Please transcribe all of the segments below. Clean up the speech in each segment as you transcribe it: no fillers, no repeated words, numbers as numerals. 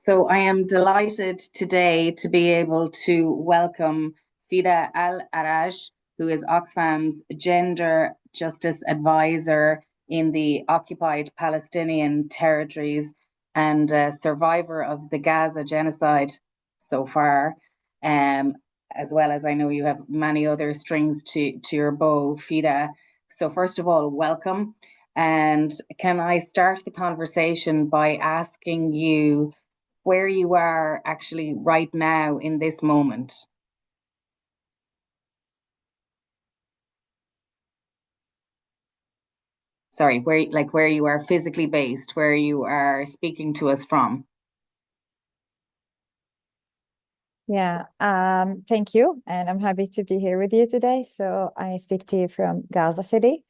So I am delighted today to be able to welcome Fidaa Al Araj, who is Oxfam's Gender Justice Advisor in the occupied Palestinian territories and a survivor of the Gaza genocide so far. Um, as well as I know you have many other strings to your bow, Fidaa. So first of all, welcome. And can I start the conversation by asking you where you are actually right now in this moment? Sorry, where you are physically based, where you are speaking to us from. Yeah, thank you. And I'm happy to be here with you today. So I speak to you from Gaza City.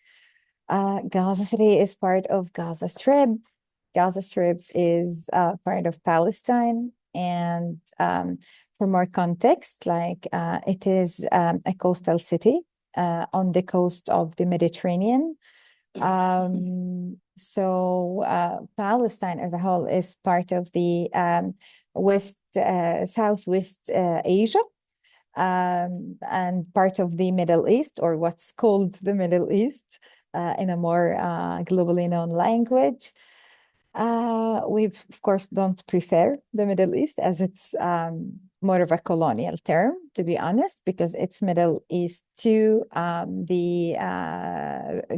Gaza City is part of Gaza Strip. Gaza Strip is part of Palestine. And for more context, it is a coastal city on the coast of the Mediterranean. Palestine as a whole is part of the Southwest Asia, and part of the Middle East, or what's called the Middle East, in a more globally known language. We, of course, don't prefer the Middle East as it's more of a colonial term, to be honest, because it's Middle East to the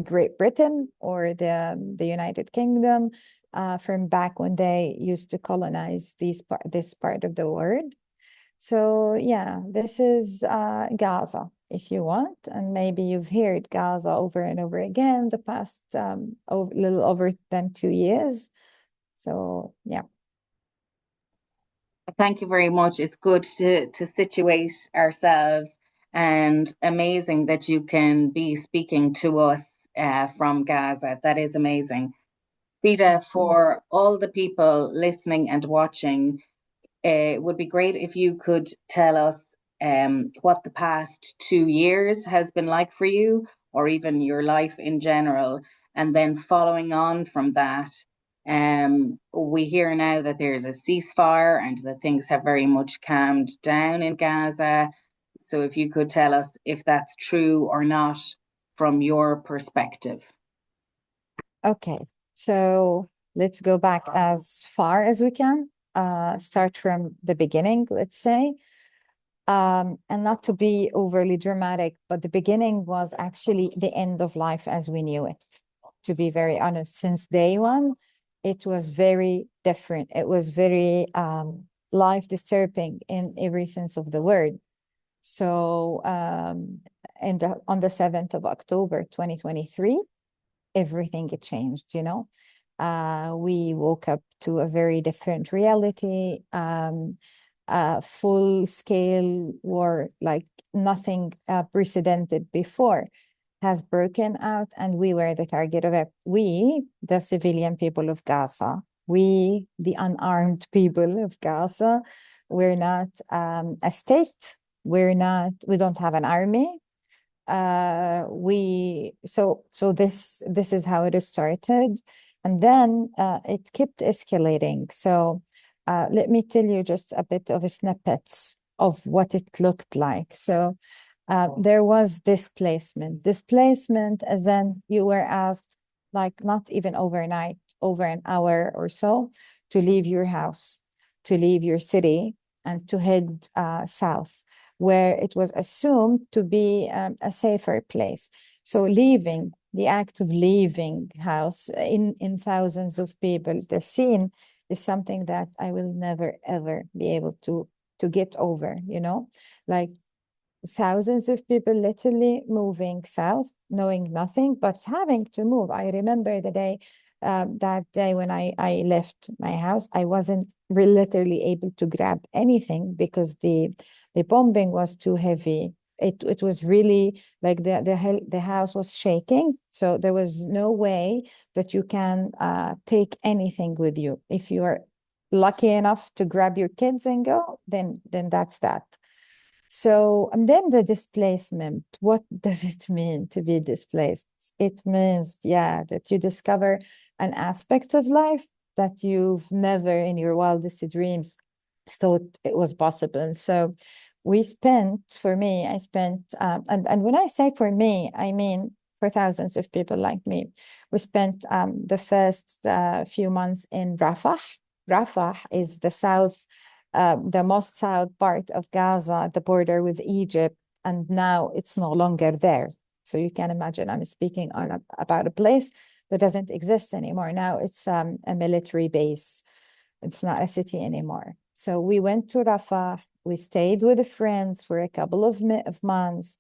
Great Britain or the United Kingdom from back when they used to colonize this part of the world. So yeah, this is Gaza, if you want, and maybe you've heard Gaza over and over again the past little over than 2 years. So yeah. Thank you very much. It's good to situate ourselves, and amazing that you can be speaking to us from Gaza. That is amazing. Vita, for all the people listening and watching, it would be great if you could tell us what the past 2 years has been like for you, or even your life in general. And then following on from that, we hear now that there's a ceasefire and that things have very much calmed down in Gaza. So if you could tell us if that's true or not from your perspective. Okay, so let's go back as far as we can. Start from the beginning, let's say. And not to be overly dramatic, but the beginning was actually the end of life as we knew it. To be very honest, since day one, it was very different. It was very life disturbing in every sense of the word. So on the 7th of October, 2023, everything changed, you know. We woke up to a very different reality. Full scale war like nothing precedented before has broken out, and we were the target of it. We, the civilian people of Gaza, we, the unarmed people of Gaza, we're not a state. We don't have an army. This is how it started, and then it kept escalating. So let me tell you just a bit of snippets of what it looked like. So there was displacement as in you were asked, like not even overnight, over an hour or so, to leave your house, to leave your city, and to head south, where it was assumed to be a safer place. So the act of leaving house in thousands of people, the scene is something that I will never, ever be able to get over, you know, like thousands of people literally moving south, knowing nothing, but having to move. I remember the day, that day when I left my house, I wasn't literally able to grab anything because the bombing was too heavy. It was really like the house was shaking. So there was no way that you can take anything with you. If you are lucky enough to grab your kids and go, then that's that. So, and then the displacement, what does it mean to be displaced? It means, yeah, that you discover an aspect of life that you've never in your wildest dreams thought it was possible. So we spent, for me, I spent, and when I say for me, I mean for thousands of people like me. We spent the first few months in Rafah. Rafah is the most south part of Gaza, at the border with Egypt, and now it's no longer there. So you can imagine I'm speaking about a place that doesn't exist anymore. Now it's a military base. It's not a city anymore. So we went to Rafah. We stayed with friends for a couple of months,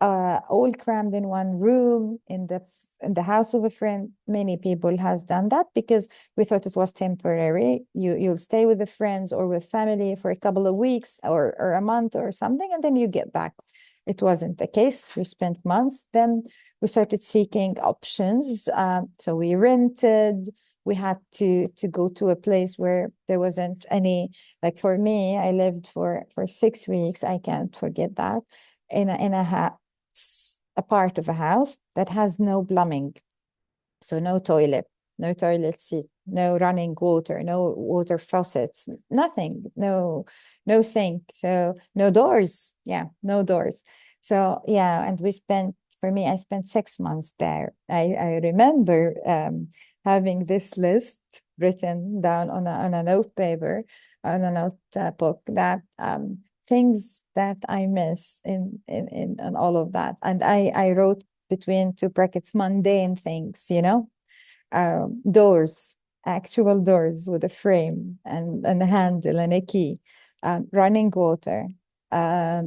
all crammed in one room in the house of a friend. Many people has done that because we thought it was temporary. You'll stay with the friends or with family for a couple of weeks or a month or something, and then you get back. It wasn't the case. We spent months. Then we started seeking options. So we rented. We had to go to a place where there wasn't any. Like for me, I lived for 6 weeks. I can't forget that in a part of a house that has no plumbing. So no toilet, no toilet seat, no running water, no water faucets, nothing, no sink. So no doors. Yeah, no doors. So yeah, and for me, I spent 6 months there. I remember having this list written down on a note paper, on a notebook, that things that I miss in all of that. And I wrote between two brackets mundane things, doors, actual doors with a frame and a handle and a key, running water, I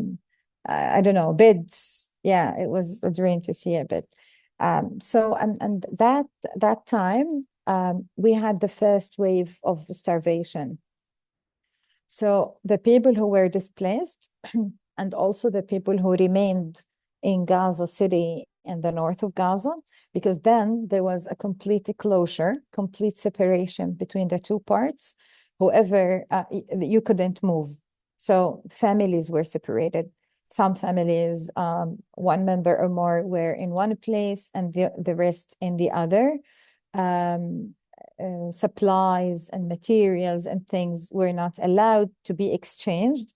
don't know, beds. Yeah, it was a dream to see a bed. So and that time we had the first wave of starvation. So the people who were displaced and also the people who remained in Gaza City in the north of Gaza, because then there was a complete closure, complete separation between the two parts. Whoever, you couldn't move. So families were separated. Some families, one member or more, were in one place and the rest in the other. Supplies and materials and things were not allowed to be exchanged.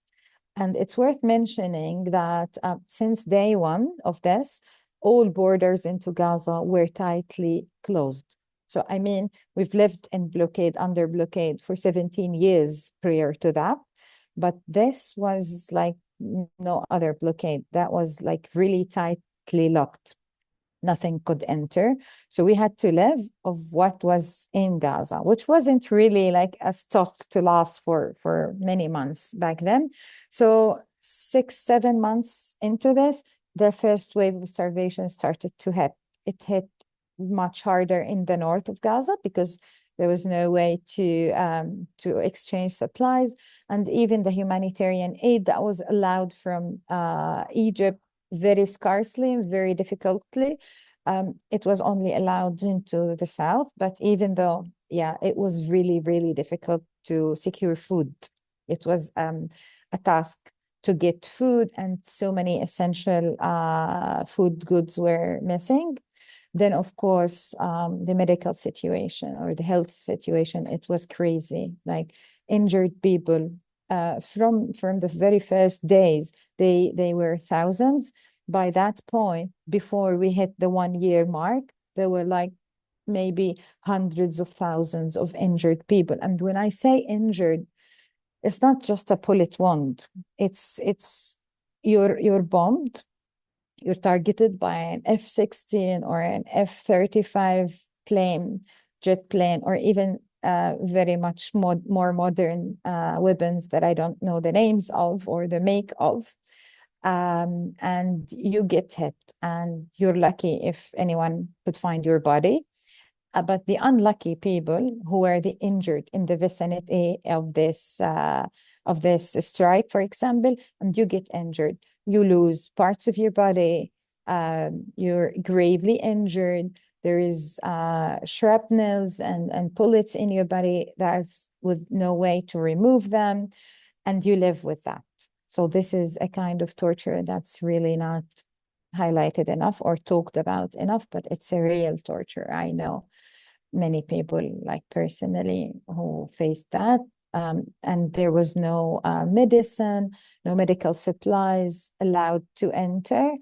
And it's worth mentioning that since day one of this, all borders into Gaza were tightly closed. So, I mean, we've lived in blockade, under blockade for 17 years prior to that. But this was like no other blockade. That was like really tightly locked. Nothing could enter. So we had to live of what was in Gaza, which wasn't really like a stock to last for many months back then. So 6, 7 months into this, the first wave of starvation started to hit. It hit much harder in the north of Gaza because there was no way to exchange supplies, and even the humanitarian aid that was allowed from Egypt very scarcely and very difficultly. It was only allowed into the south, but even though, yeah, it was really, really difficult to secure food. It was a task to get food, and so many essential food goods were missing. Then, of course, the medical situation or the health situation, it was crazy. Like injured people, from the very first days, they were thousands. By that point, before we hit the 1 year mark, there were like maybe hundreds of thousands of injured people. And when I say injured, it's not just a bullet wound. It's you're bombed, you're targeted by an F-16 or an F-35 plane, jet plane, or even very much more modern weapons that I don't know the names of or the make of. And you get hit, and you're lucky if anyone could find your body. But the unlucky people who were the injured in the vicinity of this strike, for example, and you get injured, you lose parts of your body, you're gravely injured. There is shrapnels and bullets in your body that's with no way to remove them, and you live with that. So this is a kind of torture that's really not highlighted enough or talked about enough, but it's a real torture, I know. many people, like personally, who faced that. And there was no medicine, no medical supplies allowed to enter.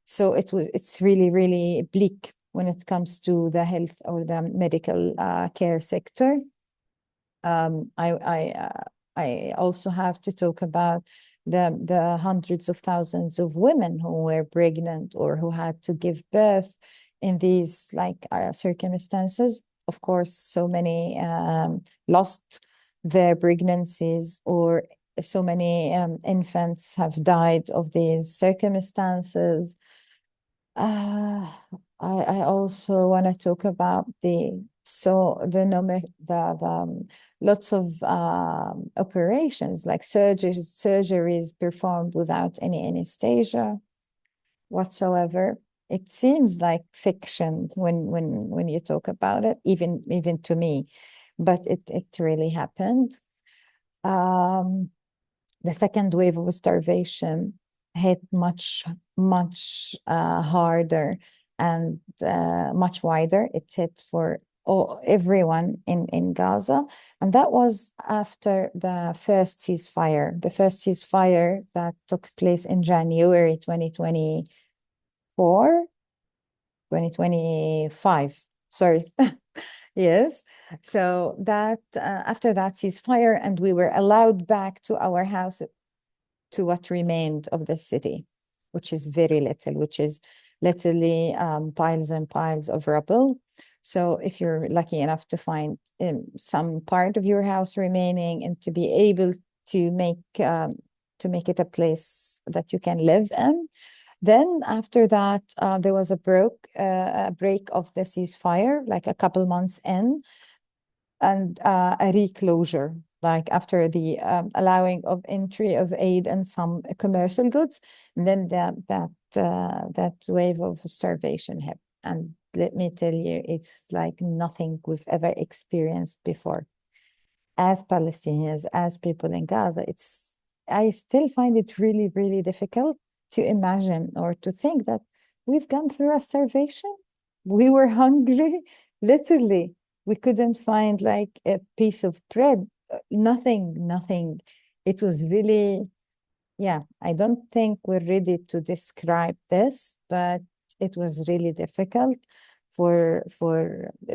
So it's really, really bleak when it comes to the health or the medical care sector. Um, I, I, uh, I also have to talk about the hundreds of thousands of women who were pregnant or who had to give birth in these like circumstances. Of course, so many lost their pregnancies, or so many infants have died of these circumstances. Uh, I also want to talk about lots of operations like surgeries performed without any anesthesia whatsoever. It seems like fiction when you talk about it, even to me, but it really happened. Um, the second wave of starvation hit much harder and much wider. It hit for everyone in Gaza, and that was after the first ceasefire that took place in January 2024, 2025. Sorry. Yes. So that after that ceasefire, and we were allowed back to our house, to what remained of the city, which is very little, which is literally piles and piles of rubble. So if you're lucky enough to find some part of your house remaining and to be able to make it a place that you can live in. Then after that, there was a break of the ceasefire, like a couple months in, and a reclosure, like after the allowing of entry of aid and some commercial goods, and then that wave of starvation hit. And let me tell you, it's like nothing we've ever experienced before. As Palestinians, as people in Gaza, I still find it really, really difficult to imagine or to think that we've gone through a starvation. We were hungry, literally. We couldn't find like a piece of bread, nothing. It was really, yeah, I don't think we're ready to describe this, but it was really difficult for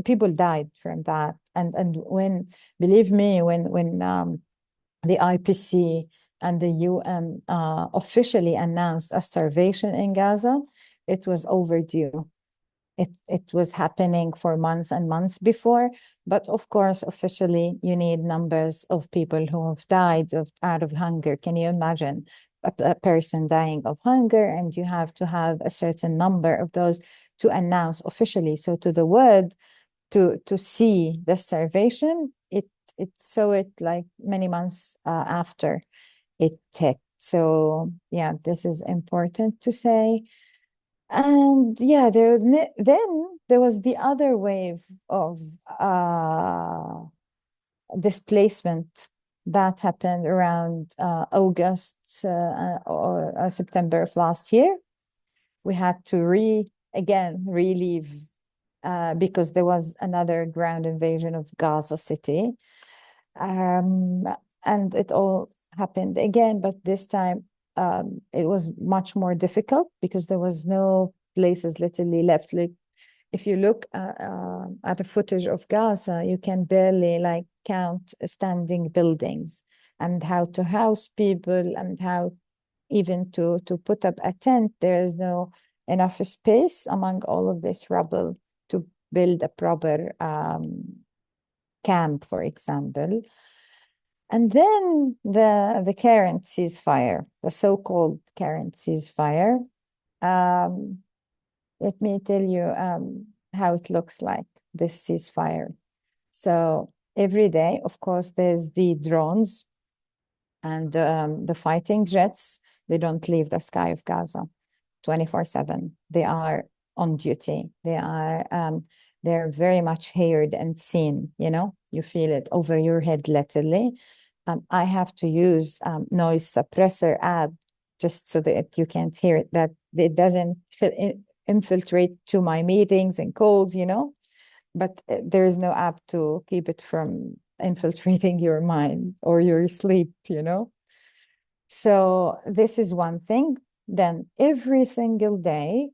people died from that. And when, believe me, when the IPC and the UN officially announced a starvation in Gaza, it was overdue. It was happening for months and months before, but of course, officially, you need numbers of people who have died out of hunger. Can you imagine a person dying of hunger, and you have to have a certain number of those to announce officially? So to the world, to see the starvation, it saw it like many months after it hit. So yeah, this is important to say. And yeah, then there was the other wave of displacement that happened around August or September of last year. We had to again relieve because there was another ground invasion of Gaza City. Um, and it all happened again, but this time it was much more difficult because there was no places literally left. Like if you look at the footage of Gaza, you can barely like count standing buildings, and how to house people and how even to put up a tent. There is no enough space among all of this rubble to build a proper camp, for example. And then the current ceasefire, the so-called current ceasefire, um, let me tell you how it looks like, this ceasefire. So every day, of course, there's the drones and the fighting jets. They don't leave the sky of Gaza 24/7. They are on duty. They're very much heard and seen, you feel it over your head, literally. I have to use noise suppressor app just so that you can't hear it, that it doesn't infiltrate to my meetings and calls. but there is no app to keep it from infiltrating your mind or your sleep, you know? So this is one thing. Then every single day,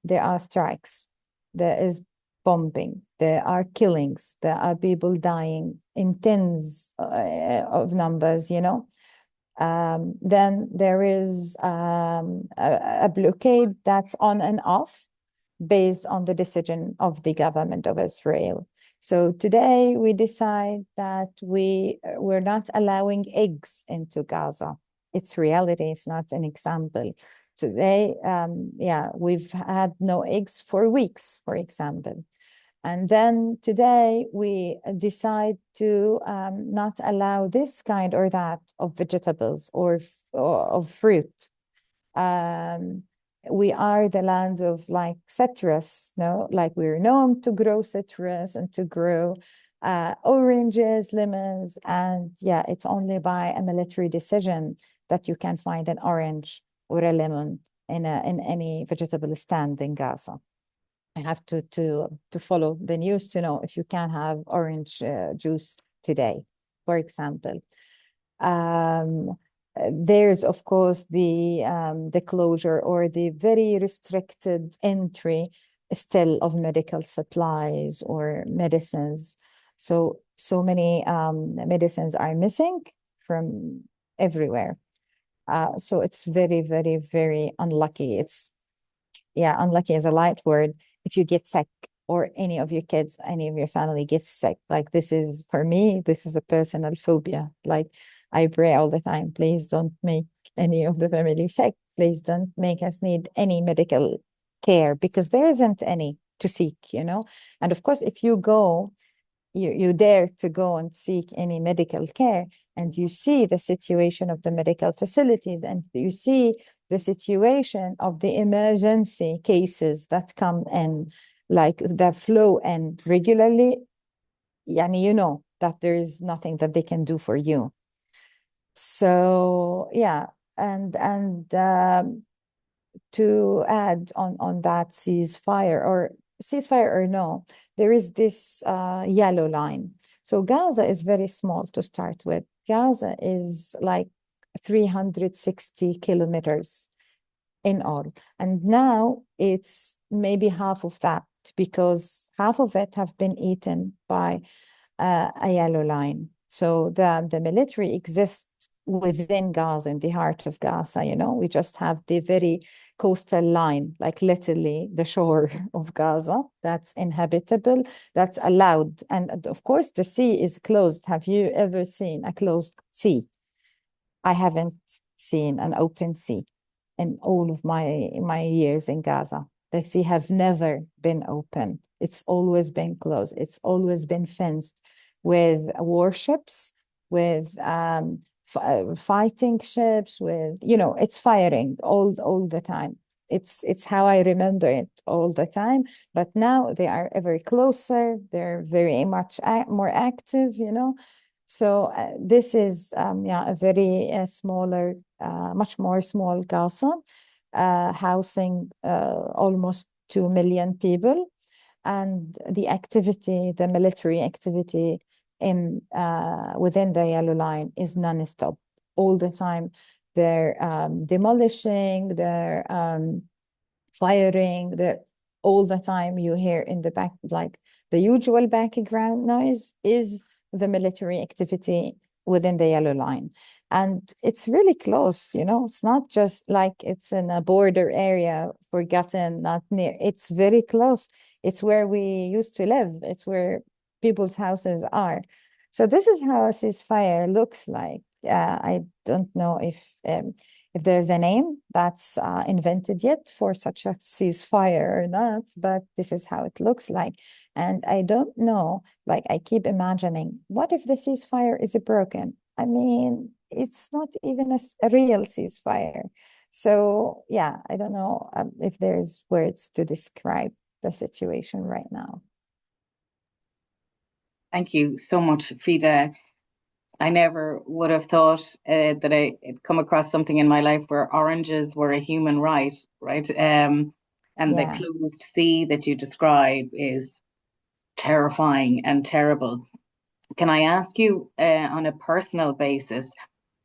there are strikes, there is bombing, there are killings, there are people dying in tens of numbers, you know. Then there is a blockade that's on and off based on the decision of the government of Israel. So today we decide that we're not allowing eggs into Gaza. It's reality, it's not an example. Today, yeah, we've had no eggs for weeks, for example. And then today we decide to not allow this kind or that of vegetables or of fruit. Um, we are the land of like citrus, no? Like we're known to grow citrus and to grow oranges, lemons, and yeah, it's only by a military decision that you can find an orange or a lemon in any vegetable stand in Gaza. I have to follow the news to know if you can have orange juice today, for example. Um, there's of course the closure or the very restricted entry still of medical supplies or medicines. So many medicines are missing from everywhere. So it's very, very, very unlucky. It's yeah, unlucky is a light word. If you get sick or any of your kids, any of your family gets sick, like this is for me, this is a personal phobia. Like I pray all the time, please don't make any of the family sick. Please don't make us need any medical care because there isn't any to seek, you know. And of course, if you go you dare to go and seek any medical care and you see the situation of the medical facilities and you see the situation of the emergency cases that come in like that flow in regularly, yani you know that there is nothing that they can do for you. So yeah, and to add on that ceasefire or no, there is this yellow line. So Gaza is very small to start with. Gaza is like 360 kilometers in all. And now it's maybe half of that because half of it have been eaten by a yellow line. So the military exists within Gaza, in the heart of Gaza, you know, we just have the very coastal line, like literally the shore of Gaza, that's inhabitable, that's allowed. And of course, the sea is closed. Have you ever seen a closed sea? I haven't seen an open sea in all of my years in Gaza. The sea have never been open. It's always been closed. It's always been fenced with warships, with fighting ships, with you know, it's firing all the time. It's how I remember it all the time. But now they are ever closer. They're very much more active, you know. So this is yeah, a very smaller, much more small Gaza, housing almost 2 million people. And the activity, the military activity in within the yellow line is non-stop all the time. They're demolishing, they're firing, they're all the time you hear in the back, like the usual background noise is the military activity within the yellow line. And it's really close, you know, it's not just like it's in a border area, forgotten, not near. It's very close. It's where we used to live. It's where people's houses are. So this is how a ceasefire looks like. I don't know if there's a name that's invented yet for such a ceasefire or not, but this is how it looks like. And I don't know, like I keep imagining, what if the ceasefire is broken? I mean, it's not even a real ceasefire. So yeah, I don't know if there's words to describe the situation right now. Thank you so much, Fidaa. I never would have thought that I'd come across something in my life where oranges were a human right, right? And the Yeah, closed sea that you describe is terrifying and terrible. Can I ask you, on a personal basis,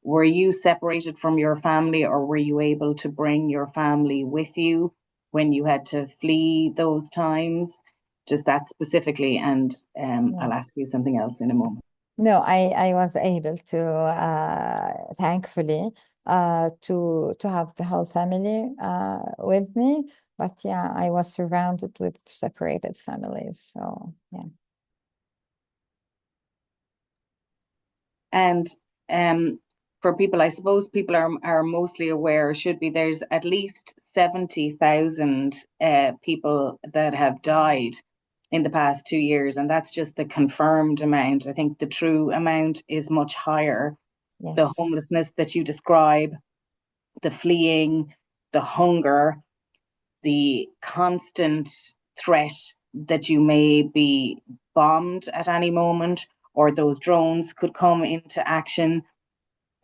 were you separated from your family, or were you able to bring your family with you when you had to flee those times? Just that specifically, and Yeah. I'll ask you something else in a moment. No, I was able to thankfully to have the whole family with me. But yeah, I was surrounded with separated families. So yeah. And for people, I suppose people are mostly aware, should be, there's at least 70,000 people that have died in the past 2 years, and that's just the confirmed amount. I think the true amount is much higher. The Yes. homelessness that you describe, the fleeing, the hunger, the constant threat that you may be bombed at any moment, or those drones could come into action.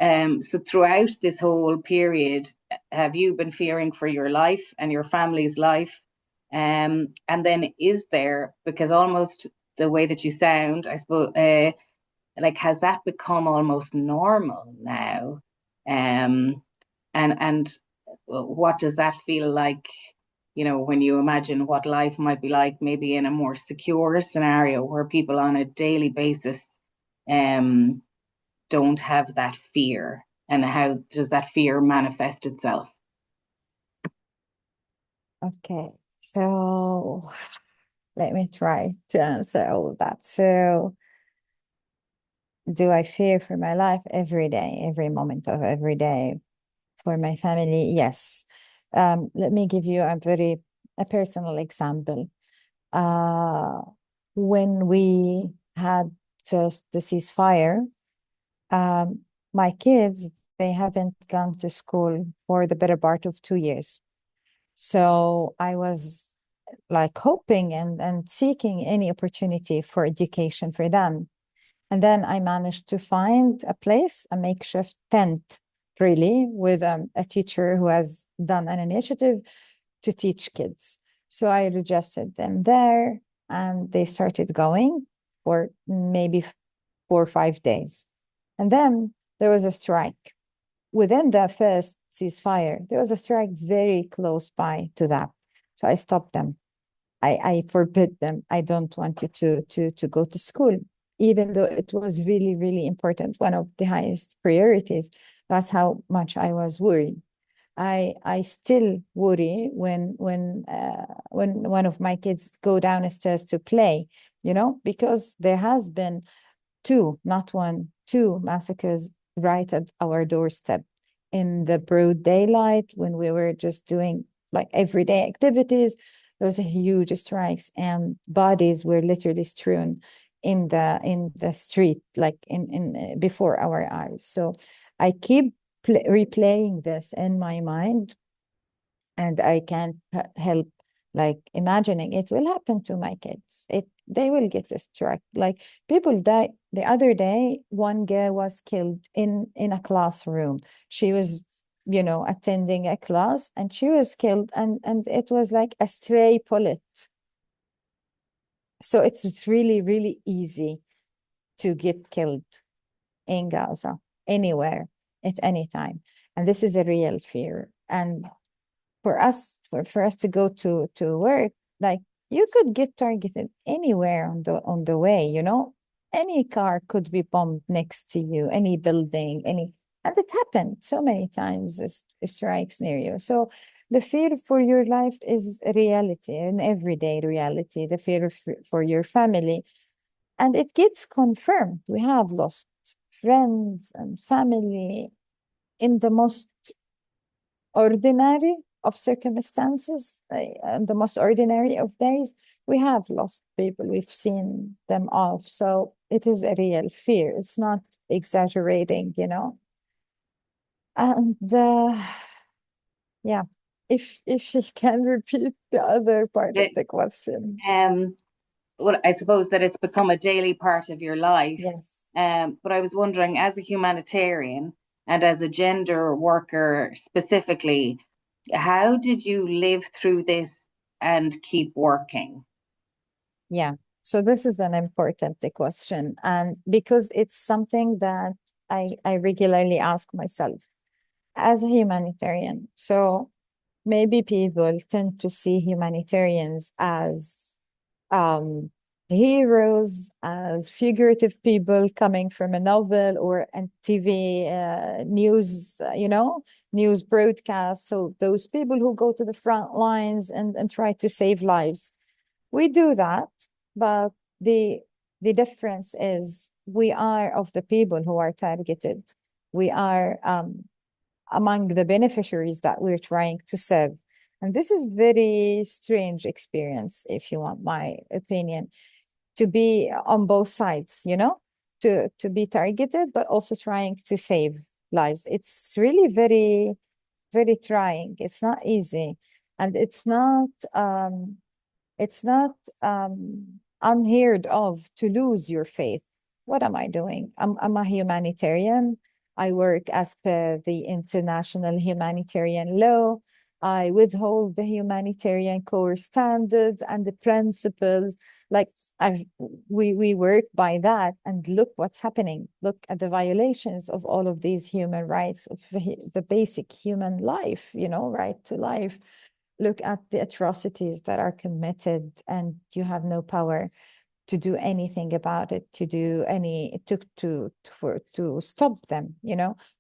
So throughout this whole period, have you been fearing for your life and your family's life? And then is there, because almost the way that you sound, I suppose, like, has that become almost normal now? And what does that feel like? When you imagine what life might be like, maybe in a more secure scenario where people on a daily basis um don't have that fear, and how does that fear manifest itself? Okay. So let me try to answer all of that. So do I fear for my life every day, every moment of every day for my family? Yes. Let me give you a personal example. Uh, when we had first the ceasefire, um, my kids, they haven't gone to school for the better part of 2 years. So I was like hoping and seeking any opportunity for education for them. And then I managed to find a place, a makeshift tent, really, with a teacher who has done an initiative to teach kids. So I registered them there, and they started going for maybe 4 or 5 days. And then there was a strike. Within the first ceasefire, there was a strike very close by to that. So I stopped them. I forbid them. I don't want you to go to school, even though it was really, really important, one of the highest priorities. That's how much I was worried. I still worry when one of my kids go downstairs to play, because there has been two, not one, two massacres right at our doorstep in the broad daylight when we were just doing like everyday activities. There was a huge strikes, and bodies were literally strewn in the street, like in before our eyes. So I keep replaying this in my mind, and I can't help like imagining it will happen to my kids. They will get struck. Like people die. The other day, one girl was killed in a classroom. She was, attending a class, and she was killed, and it was like a stray bullet. So it's really, really easy to get killed in Gaza, anywhere, at any time. And this is a real fear. And for us to go to work, like you could get targeted anywhere on the way, any car could be bombed next to you, any building, and it happened so many times, this strike scenario. So the fear for your life is a reality, an everyday reality. The fear for your family, and it gets confirmed. We have lost friends and family in the most ordinary of circumstances, and the most ordinary of days. We have lost people, we've seen them off. So it is a real fear. It's not exaggerating. And yeah, if you can repeat the other part of It, the question. um, well, I suppose that it's become a daily part of your life. Yes. But I was wondering, as a humanitarian and as a gender worker specifically, how did you live through this and keep working? Yeah. So this is an important question, and because it's something that I regularly ask myself as a humanitarian. So maybe people tend to see humanitarians as um, heroes, as figurative people coming from a novel or a TV news, news broadcast. So those people who go to the front lines and try to save lives. We do that, but the the difference is we are of the people who are targeted. We are among the beneficiaries that we're trying to serve. And this is very strange experience, if you want my opinion, to be on both sides, to be targeted, but also trying to save lives. It's really very, very trying. It's not easy. And it's not unheard of to lose your faith. What am I doing? I'm a humanitarian. I work as per the international humanitarian law. I withhold the humanitarian core standards and the principles. Like we work by that, and look what's happening. Look at the violations of all of these human rights, of the basic human life, right to life. Look at the atrocities that are committed, and you have no power to do anything about it, to do any to stop them,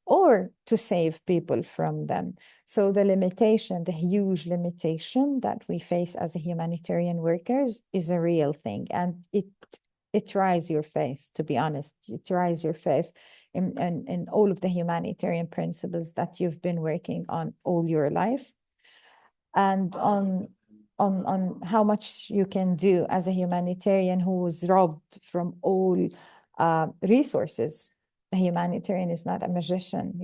or to save people from them. So the limitation, the huge limitation that we face as a humanitarian workers is a real thing, and it tries your faith, to be honest. It tries your faith in all of the humanitarian principles that you've been working on all your life, and on how much you can do as a humanitarian who was robbed from all resources. A humanitarian is not a magician,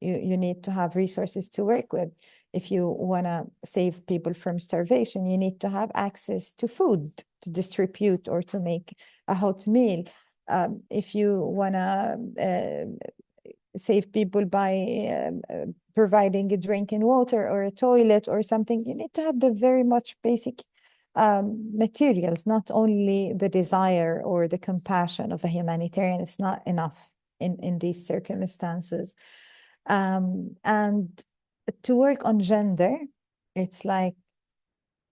you need to have resources to work with. If you want to save people from starvation, you need to have access to food to distribute or to make a hot meal. If you want to save people by providing a drinking water or a toilet or something, you need to have the very much basic materials, not only the desire or the compassion of a humanitarian. It's not enough in these circumstances. And to work on gender, it's like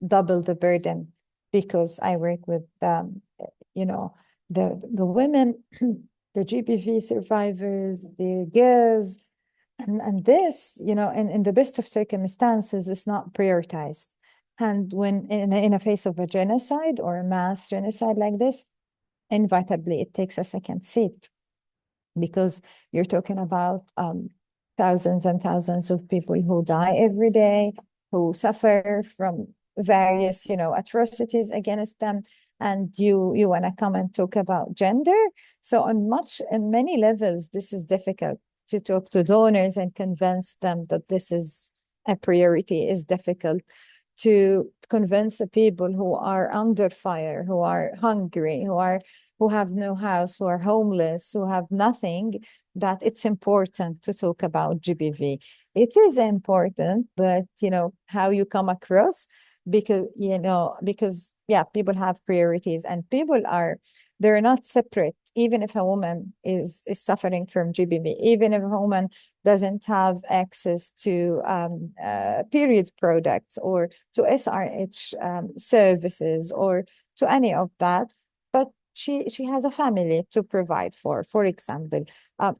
double the burden, because I work with you know the women, the GBV survivors, the girls, and this, in the best of circumstances, is not prioritized. And when in a face of a genocide or a mass genocide like this, inevitably it takes a second seat, because you're talking about thousands and thousands of people who die every day, who suffer from various, atrocities against them. And you want to come and talk about gender. So on many levels, this is difficult. To talk to donors and convince them that this is a priority is difficult. To convince the people who are under fire, who are hungry, who have no house, who are homeless, who have nothing, that it's important to talk about GBV. It is important, but how you come across, because yeah, people have priorities, and they're not separate. Even if a woman is suffering from GBV, even if a woman doesn't have access to period products or to SRH services or to any of that, but she has a family to provide for example.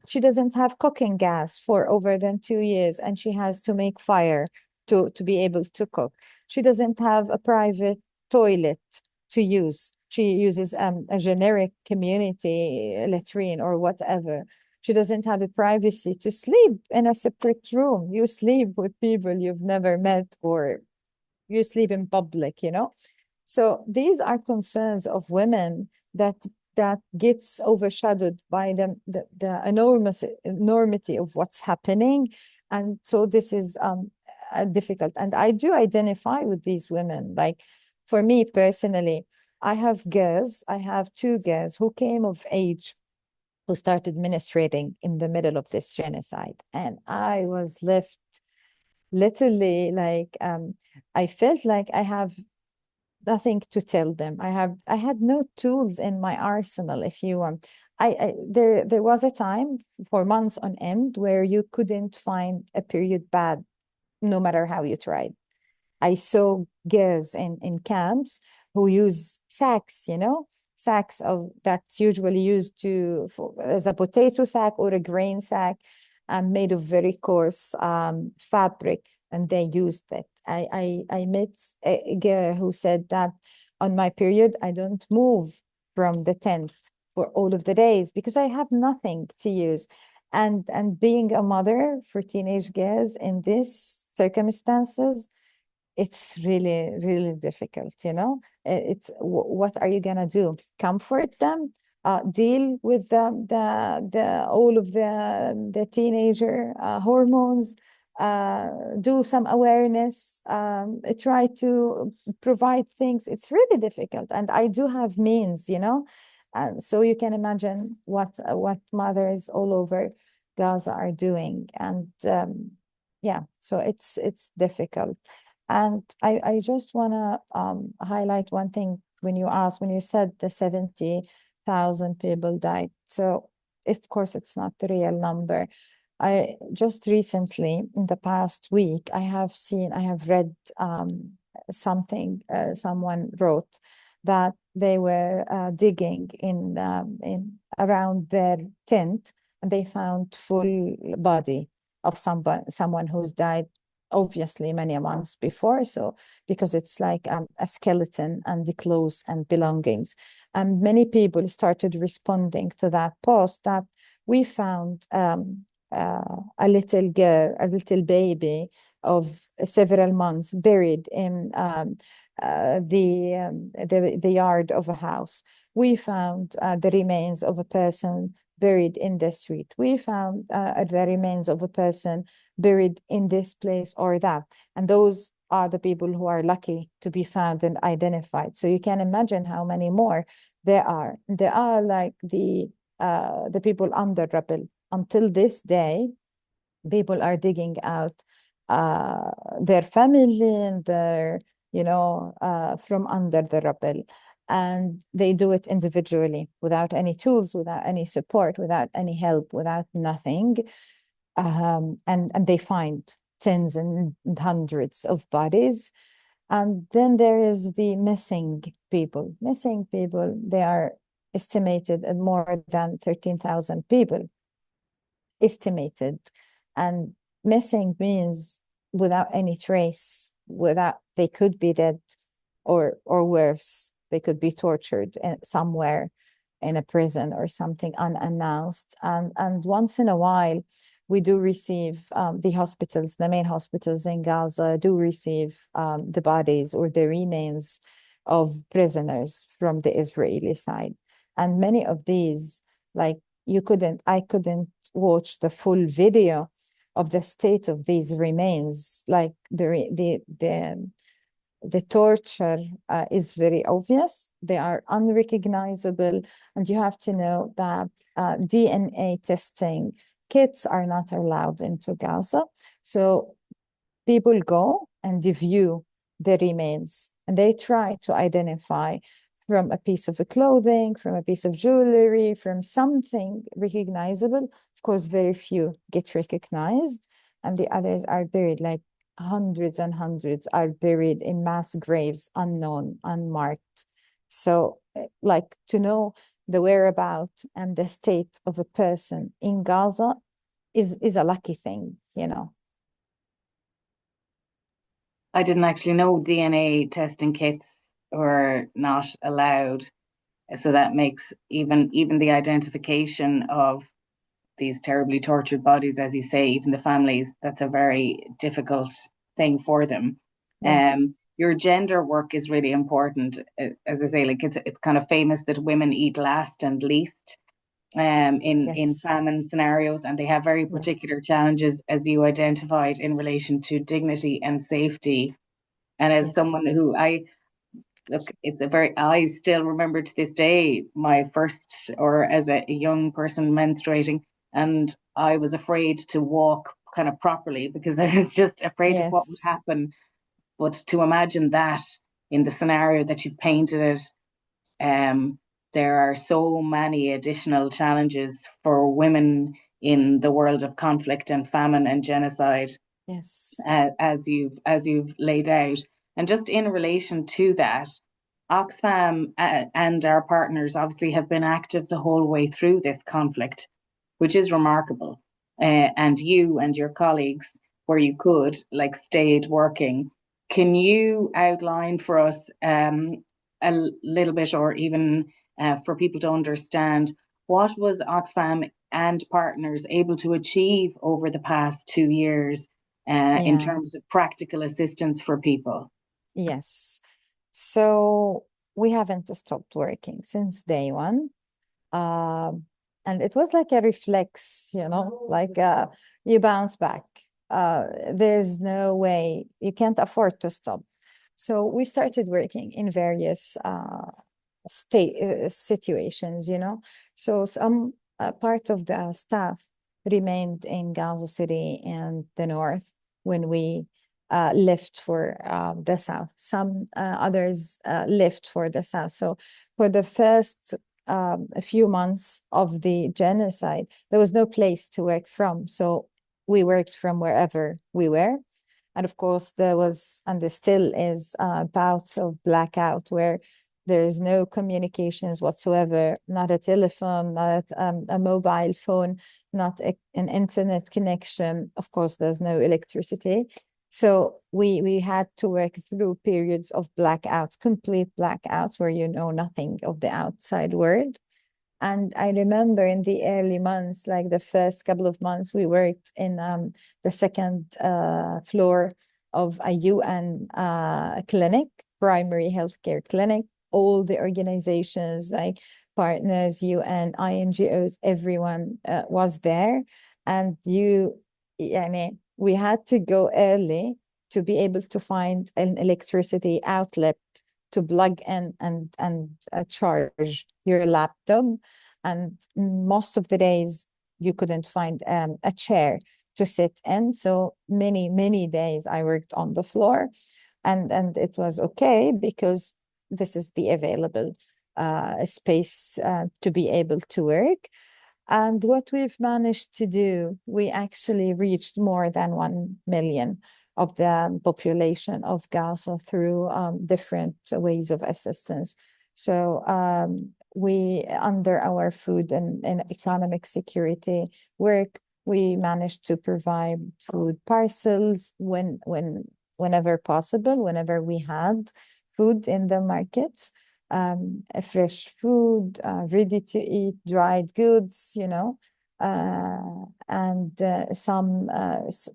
She doesn't have cooking gas for over than 2 years, and she has to make fire to be able to cook. She doesn't have a private toilet to use. She uses a generic community latrine or whatever. She doesn't have a privacy to sleep in a separate room. You sleep with people you've never met, or you sleep in public, So these are concerns of women that gets overshadowed by the enormous enormity of what's happening. And so this is difficult. And I do identify with these women. Like, for me personally, I have two girls who came of age, who started ministrating in the middle of this genocide. And I was left literally like, I felt like I have nothing to tell them. I had no tools in my arsenal, if you want. There was a time for months on end where you couldn't find a period pad no matter how you tried. I saw girls in camps who use sacks, sacks of that's usually used as a potato sack or a grain sack, made of very coarse fabric, and they used it. I met a girl who said that on my period, I don't move from the tent for all of the days because I have nothing to use. And being a mother for teenage girls in these circumstances, it's really, really difficult, It's what are you gonna do? Comfort them, deal with the all of the teenager hormones, do some awareness, try to provide things. It's really difficult, and I do have means, and so you can imagine what mothers all over Gaza are doing, and yeah, so it's difficult. And I just want to highlight one thing when you said the 70,000 people died. So, of course, it's not the real number. I just recently, in the past week, I have read something someone wrote that they were digging in around their tent, and they found full body of someone who's died obviously many months before. So because it's like a skeleton and the clothes and belongings, and many people started responding to that post that we found a little girl, a little baby of several months buried in the yard of a house. We found the remains of a person buried in the street. We found the remains of a person buried in this place or that. And those are the people who are lucky to be found and identified. So you can imagine how many more there are. There are like the people under rubble. Until this day, people are digging out their family and their, from under the rubble. And they do it individually without any tools, without any support, without any help, without nothing. And they find tens and hundreds of bodies. And then there is the missing people. Missing people, they are estimated at more than 13,000 people estimated. And missing means without any trace, without they could be dead or worse, they could be tortured somewhere in a prison or something unannounced. And once in a while, we do receive the main hospitals in Gaza do receive the bodies or the remains of prisoners from the Israeli side. And many of these, like I couldn't watch the full video of the state of these remains. Like the torture is very obvious. They are unrecognizable, and you have to know that DNA testing kits are not allowed into Gaza. So people go and view the remains, and they try to identify from a piece of clothing, from a piece of jewelry, from something recognizable. Of course, very few get recognized, and the others are buried, like hundreds and hundreds are buried in mass graves, unknown, unmarked. So, like, to know the whereabouts and the state of a person in Gaza is a lucky thing, I didn't actually know DNA testing kits were not allowed. So that makes even the identification of these terribly tortured bodies, as you say, even the families, that's a very difficult thing for them. Yes, Your gender work is really important. As I say, like it's kind of famous that women eat last and least in yes, famine scenarios, and they have very particular yes, challenges, as you identified, in relation to dignity and safety. And as someone yes, who I look, I still remember to this day my first, or as a young person menstruating, and I was afraid to walk kind of properly because I was just afraid of what would yes. happen. But to imagine that in the scenario that you've painted it, um, there are so many additional challenges for women in the world of conflict and famine and genocide, Yes. as you've laid out. And just in relation to that, Oxfam and our partners obviously have been active the whole way through this conflict, which is remarkable. And you and your colleagues, where you could, like, stayed working. Can you outline for us a little bit, or even for people to understand, what was Oxfam and partners able to achieve over the past 2 years in Yeah. terms of practical assistance for people? Yes. So we haven't stopped working since day one. Um, and it was like a reflex, like you bounce back. There's no way, you can't afford to stop. So we started working in various state situations, So some part of the staff remained in Gaza City and the north when we left for the south. Some others left for the south. So for the first a few months of the genocide, there was no place to work from. So we worked from wherever we were. And of course, there was, and there still is, bouts of blackout where there is no communications whatsoever, not a telephone, not a mobile phone, not an internet connection. Of course, there's no electricity. So we had to work through periods of blackouts, complete blackouts, where you know nothing of the outside world. And I remember in the early months, like the first couple of months, we worked in the second floor of a UN clinic, primary healthcare clinic. All the organizations like partners, UN, INGOs, everyone was there. And we had to go early to be able to find an electricity outlet to plug in and charge your laptop. And most of the days you couldn't find a chair to sit in. So many days I worked on the floor, and it was okay because this is the available space to be able to work. And what we've managed to do, we actually reached more than 1 million of the population of Gaza through different ways of assistance. So we, under our food and economic security work, we managed to provide food parcels whenever possible, whenever we had food in the markets, fresh food, ready to eat, dried goods, and some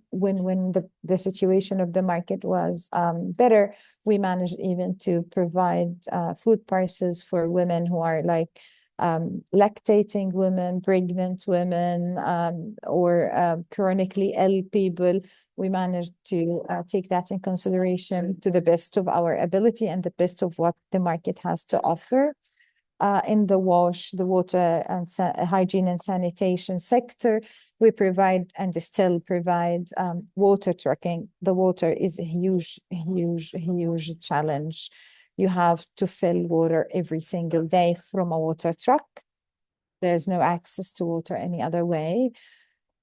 when the situation of the market was better, we managed even to provide food prices for women who are like lactating women, pregnant women, or chronically ill people. We managed to take that in consideration to the best of our ability and the best of what the market has to offer. In the water and hygiene and sanitation sector, we provide and still provide water trucking. The water is a huge challenge. You have to fill water every single day from a water truck. There's no access to water any other way.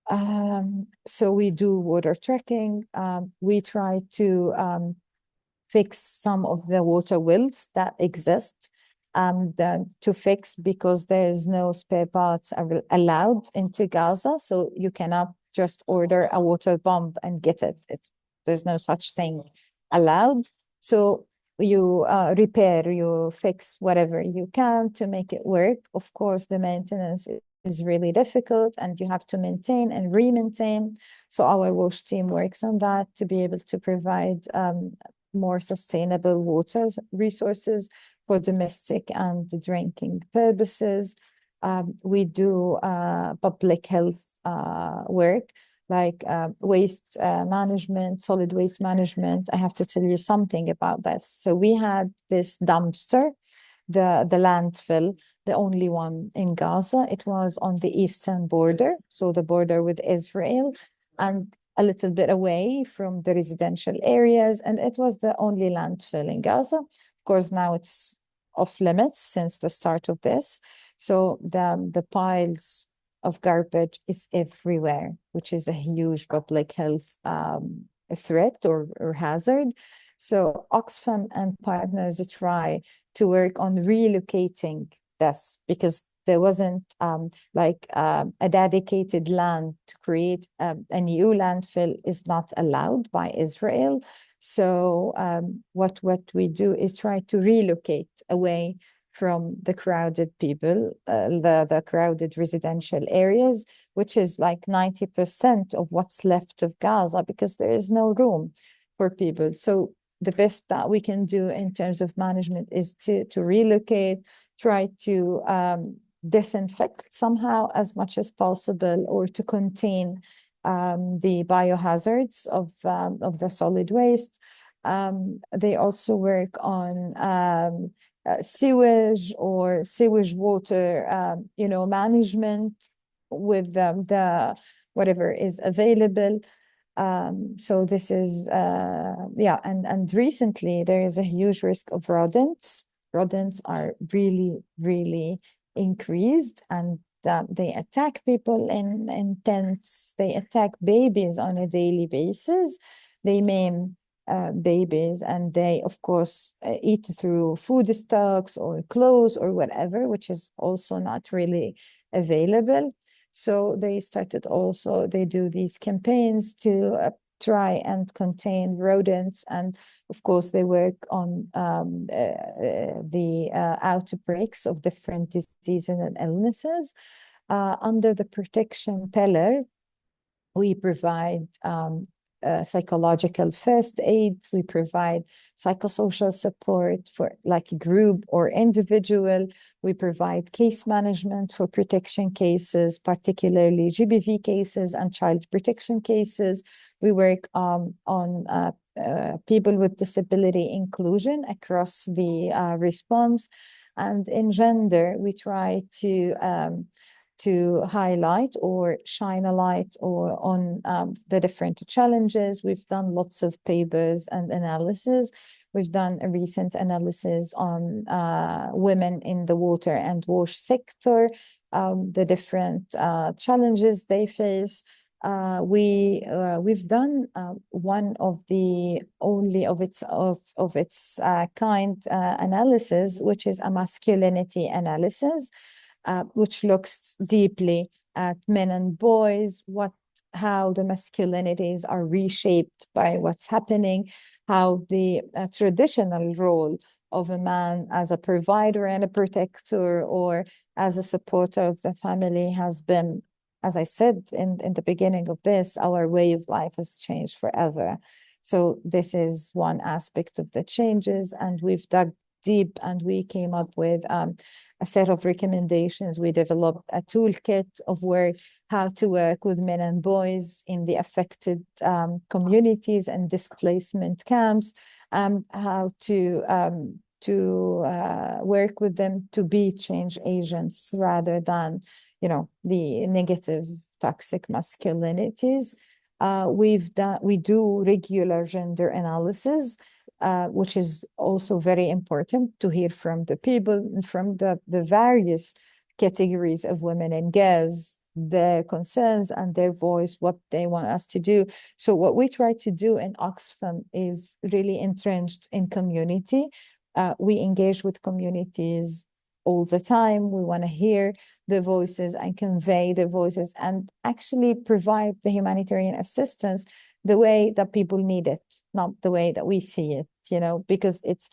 So we do water trucking. We try to fix some of the water wells that exist, to fix, because there is no spare parts allowed into Gaza. So you cannot just order a water pump and get it. There's no such thing allowed. So you repair, you fix whatever you can to make it work. Of course, the maintenance is really difficult, and you have to maintain and re-maintain. So our WASH team works on that to be able to provide more sustainable water resources for domestic and drinking purposes. We do public health work, like waste management, solid waste management. I have to tell you something about this. So we had this dumpster, the landfill, the only one in Gaza. It was on the eastern border, so the border with Israel. And a little bit away from the residential areas, and it was the only landfill in Gaza. Of course, now it's off limits since the start of this. So the piles of garbage is everywhere, which is a huge public health threat or hazard. So Oxfam and partners try to work on relocating this because there wasn't a dedicated land to create a new landfill is not allowed by Israel. So what we do is try to relocate away from the crowded people, the crowded residential areas, which is like 90% of what's left of Gaza because there is no room for people. So the best that we can do in terms of management is to relocate, try to disinfect somehow as much as possible, or to contain the biohazards of the solid waste. They also work on sewage or sewage water, management with the whatever is available. So this is, and recently there is a huge risk of rodents. Rodents are really, really increased, and they attack people in tents. They attack babies on a daily basis. They maim babies, and they, of course, eat through food stocks or clothes or whatever, which is also not really available. So they do these campaigns to try and contain rodents. And of course, they work on the outbreaks of different diseases and illnesses. Under the protection pillar, we provide psychological first aid. We provide psychosocial support for like group or individual. We provide case management for protection cases, particularly GBV cases and child protection cases. We work on people with disability inclusion across the response. And in gender, we try to highlight or shine a light on the different challenges. We've done lots of papers and analysis. We've done a recent analysis on women in the water and wash sector, the different challenges they face. We've done one of the only of its kind analysis, which is a masculinity analysis. Which looks deeply at men and boys, how the masculinities are reshaped by what's happening, how the traditional role of a man as a provider and a protector or as a supporter of the family has been, as I said in the beginning of this, our way of life has changed forever. So this is one aspect of the changes, and we've dug deep and we came up with a set of recommendations. We developed a toolkit of how to work with men and boys in the affected communities and displacement camps, how to work with them to be change agents rather than, the negative toxic masculinities. We do regular gender analysis, which is also very important to hear from the people and from the various categories of women and girls, their concerns and their voice, what they want us to do. So what we try to do in Oxfam is really entrenched in community. We engage with communities all the time. We want to hear the voices and convey the voices and actually provide the humanitarian assistance the way that people need it, not the way that we see it, because it's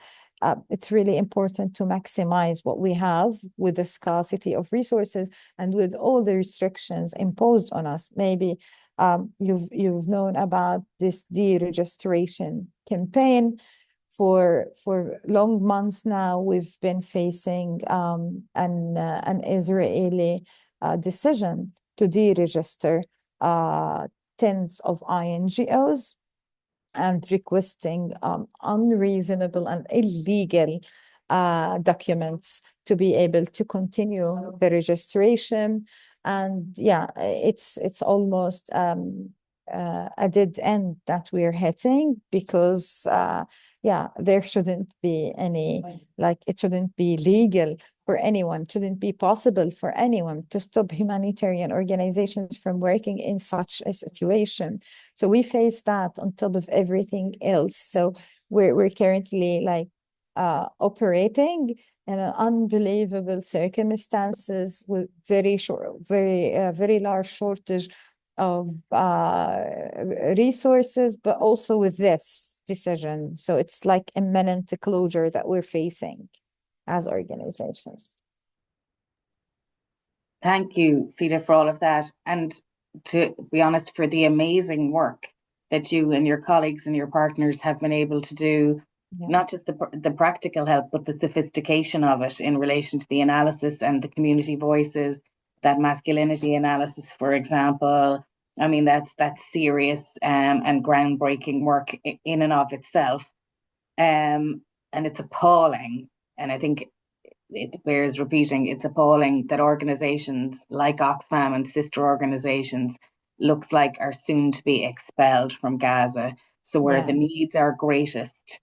really important to maximize what we have with the scarcity of resources and with all the restrictions imposed on us. Maybe you've known about this deregistration campaign. For long months now, we've been facing an Israeli decision to deregister tens of INGOs and requesting unreasonable and illegal documents to be able to continue the registration. And yeah, it's almost a dead end that we're hitting because yeah, there shouldn't be any, like it shouldn't be legal for anyone, it shouldn't be possible for anyone to stop humanitarian organizations from working in such a situation. So we face that on top of everything else. So we're currently like operating in an unbelievable circumstances with very large shortage of resources, but also with this decision. So it's like imminent closure that we're facing as organizations. Thank you, Fidaa, for all of that. And to be honest, for the amazing work that you and your colleagues and your partners have been able to do, Yeah. not just the practical help, but the sophistication of it in relation to the analysis and the community voices, that masculinity analysis, for example. I mean, that's serious and groundbreaking work in and of itself. And it's appalling. And I think it bears repeating, it's appalling that organizations like Oxfam and sister organizations looks like are soon to be expelled from Gaza. So where Yeah. the needs are greatest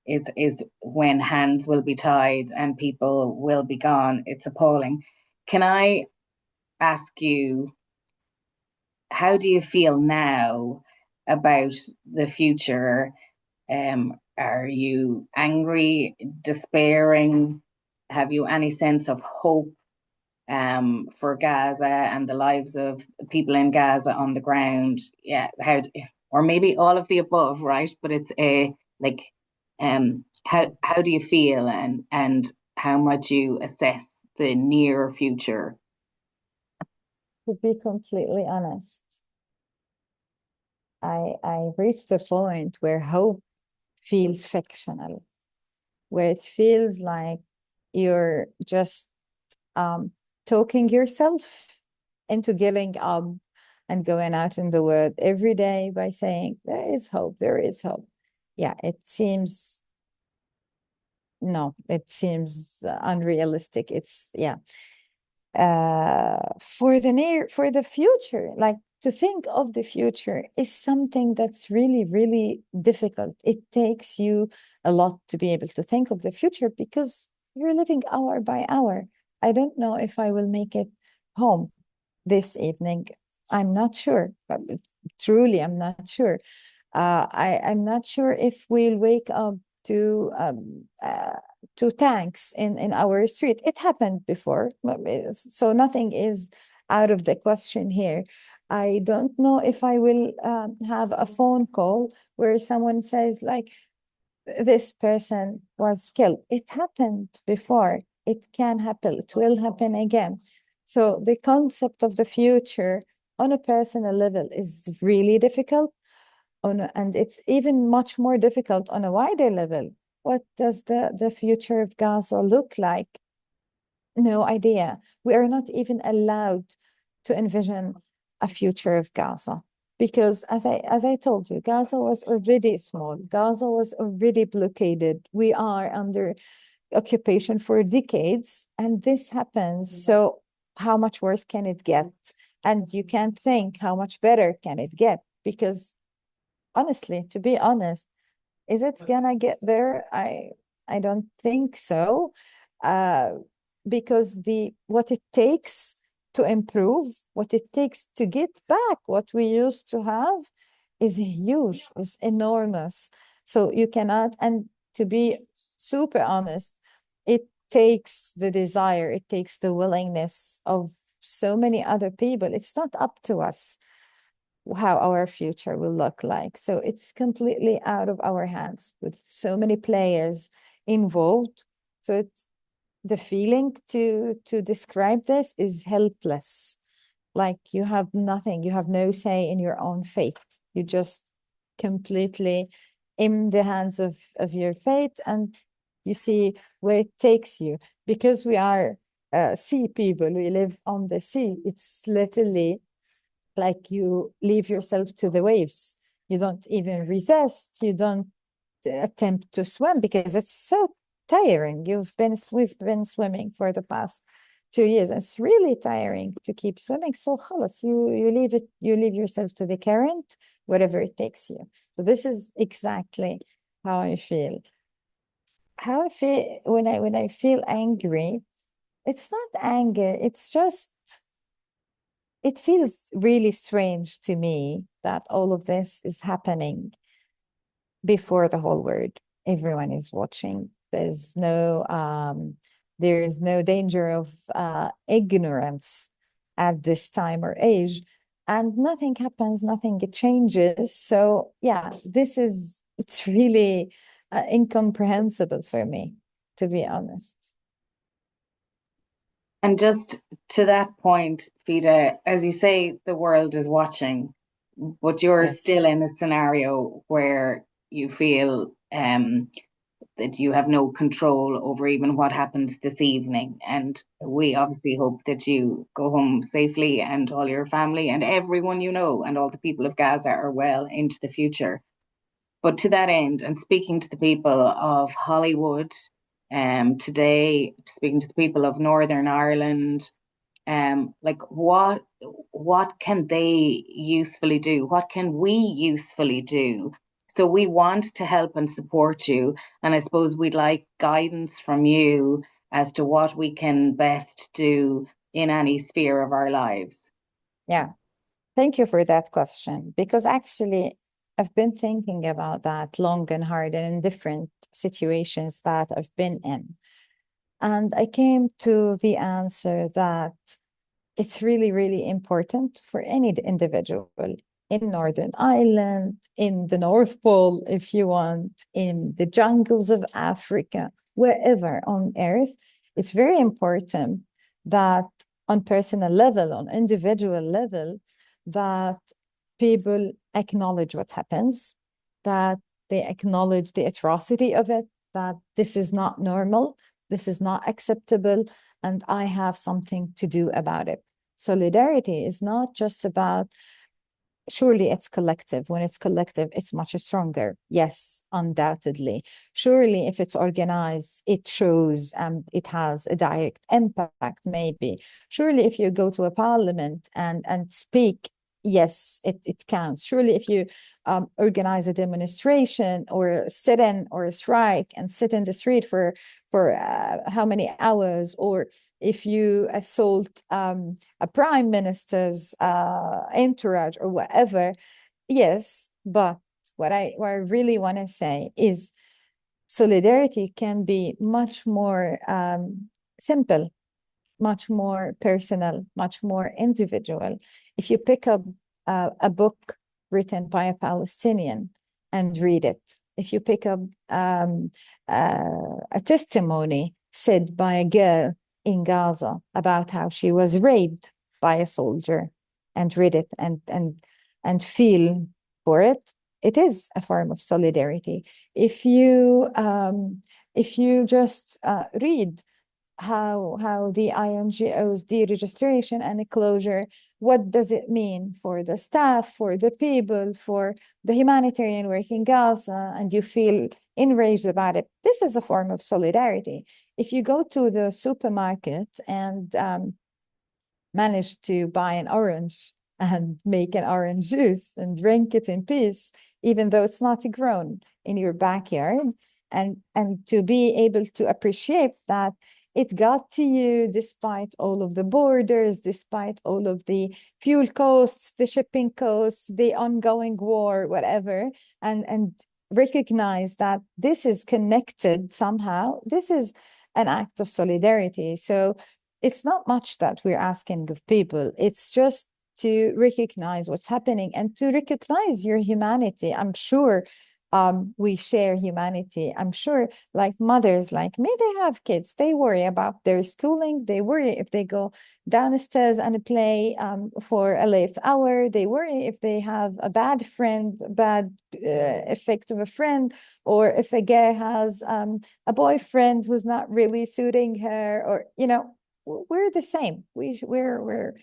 is when hands will be tied and people will be gone. It's appalling. Can I ask you, how do you feel now about the future? Are you angry, despairing? Have you any sense of hope for Gaza and the lives of people in Gaza on the ground? Yeah, or maybe all of the above, right? But it's a like, how do you feel, and how much you assess the near future? To be completely honest, I reached a point where hope feels fictional, where it feels like you're just um, talking yourself into getting up and going out in the world every day by saying, there is hope, there is hope. Yeah, it seems, no, it seems unrealistic. It's, yeah. For the future, like to think of the future is something that's really, really difficult. It takes you a lot to be able to think of the future because you're living hour by hour. I don't know if I will make it home this evening. I'm not sure, but truly, I'm not sure. I'm not sure if we'll wake up to tanks in our street. It happened before, so nothing is out of the question here. I don't know if I will have a phone call where someone says like, this person was killed. It happened before. It can happen. It will happen again. So the concept of the future on a personal level is really difficult. And it's even much more difficult on a wider level. What does the future of Gaza look like? No idea. We are not even allowed to envision a future of Gaza because as I told you, Gaza was already small. Gaza was already blockaded. We are under occupation for decades, and this happens. So how much worse can it get? And you can't think how much better can it get because honestly, to be honest, is it gonna get better? I don't think so. Uh, because the what it takes to improve, what it takes to get back what we used to have is huge, is enormous. So you cannot, and to be super honest, it takes the desire, it takes the willingness of so many other people. It's not up to us how our future will look like. So it's completely out of our hands with so many players involved. So it's the feeling to describe this is helpless. Like you have nothing, you have no say in your own fate. You just completely in the hands of your fate, and you see where it takes you. Because we are sea people, we live on the sea. It's literally like you leave yourself to the waves. You don't even resist. You don't attempt to swim because it's so tiring. We've been swimming for the past 2 years. It's really tiring to keep swimming. So خلاص, you leave it, you leave yourself to the current, wherever it takes you. So this is exactly how I feel. How I feel when I feel angry, it's not anger, it's just it feels really strange to me that all of this is happening before the whole world. Everyone is watching. There's no danger of ignorance at this time or age, and nothing happens, nothing changes. So yeah, it's really incomprehensible for me, to be honest. And just to that point, Fida, as you say, the world is watching, but you're still Yes. in a scenario where you feel that you have no control over even what happens this evening. And we Yes. obviously hope that you go home safely and all your family and everyone you know and all the people of Gaza are well into the future. But to that end, and speaking to the people of Hollywood, today, speaking to the people of Northern Ireland, like what can they usefully do? What can we usefully do? So we want to help and support you, and I suppose we'd like guidance from you as to what we can best do in any sphere of our lives. Yeah. Thank you for that question, because actually I've been thinking about that long and hard and in different situations that I've been in. And I came to the answer that it's really, really important for any individual in Northern Ireland, in the North Pole, if you want, in the jungles of Africa, wherever on Earth. It's very important that on personal level, on individual level, that people acknowledge what happens, that they acknowledge the atrocity of it, that this is not normal, this is not acceptable, and I have something to do about it. Solidarity is not just about, surely it's collective. When it's collective, it's much stronger. Yes, undoubtedly. Surely if it's organized, it shows and it has a direct impact, maybe. Surely if you go to a parliament and speak, yes, it counts. Surely if you organize a demonstration or a sit-in or a strike and sit in the street for how many hours, or if you assault a prime minister's entourage or whatever, yes, but what I really want to say is solidarity can be much more simple, much more personal, much more individual. If you pick up a book written by a Palestinian and read it, if you pick up a testimony said by a girl in Gaza about how she was raped by a soldier and read it and feel for it, it is a form of solidarity. If you just read how the INGO's deregistration and closure, what does it mean for the staff, for the people, for the humanitarian work in Gaza, and you feel enraged about it. This is a form of solidarity. If you go to the supermarket and manage to buy an orange and make an orange juice and drink it in peace, even though it's not grown in your backyard, and to be able to appreciate that it got to you despite all of the borders, despite all of the fuel costs, the shipping costs, the ongoing war, whatever, and recognize that this is connected somehow. This is an act of solidarity. So it's not much that we're asking of people. It's just to recognize what's happening and to recognize your humanity. I'm sure we share humanity. I'm sure, like mothers like me, they have kids. They worry about their schooling. They worry if they go downstairs and play for a late hour. They worry if they have a bad friend, bad effect of a friend, or if a girl has a boyfriend who's not really suiting her, or we're the same. We're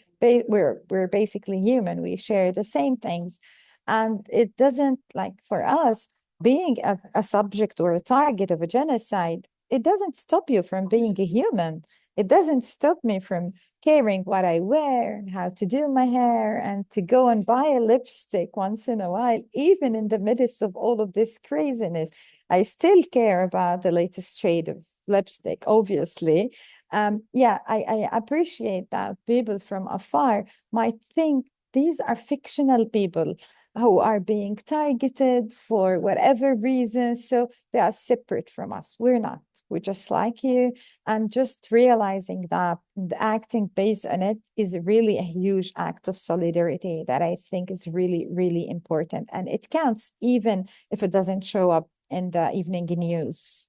basically human. We share the same things, and it doesn't, like, for us, being a subject or a target of a genocide, it doesn't stop you from being a human. it doesn't stop me from caring what I wear and how to do my hair and to go and buy a lipstick once in a while, even in the midst of all of this craziness. I still care about the latest shade of lipstick, obviously. Yeah, I appreciate that people from afar might think these are fictional people who are being targeted for whatever reason. So they are separate from us. We're not. We're just like you. And just realizing that and acting based on it is really a huge act of solidarity that I think is really, really important. And it counts even if it doesn't show up in the evening news.